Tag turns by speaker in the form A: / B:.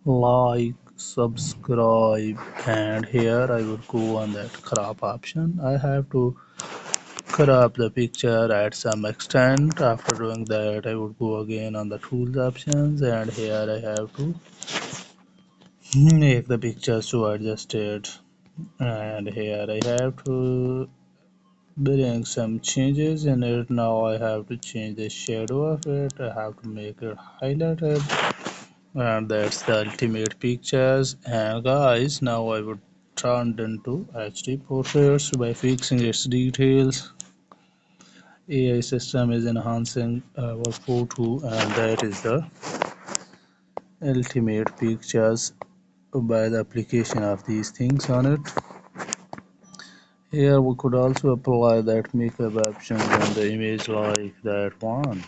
A: like, subscribe, and here I would go on that crop option. I have to crop the picture at some extent. After doing that, I would go again on the tools options, and here I have to make the pictures to adjust it, and here I have to bring some changes in it. Now I have to change the shadow of it. I have to make it highlighted, and that's the ultimate pictures. And guys, now I would turn it into HD portraits by fixing its details. AI system is enhancing our photo, and that is the ultimate pictures by the application of these things on it. Here we could also apply that makeup options on the image like that one.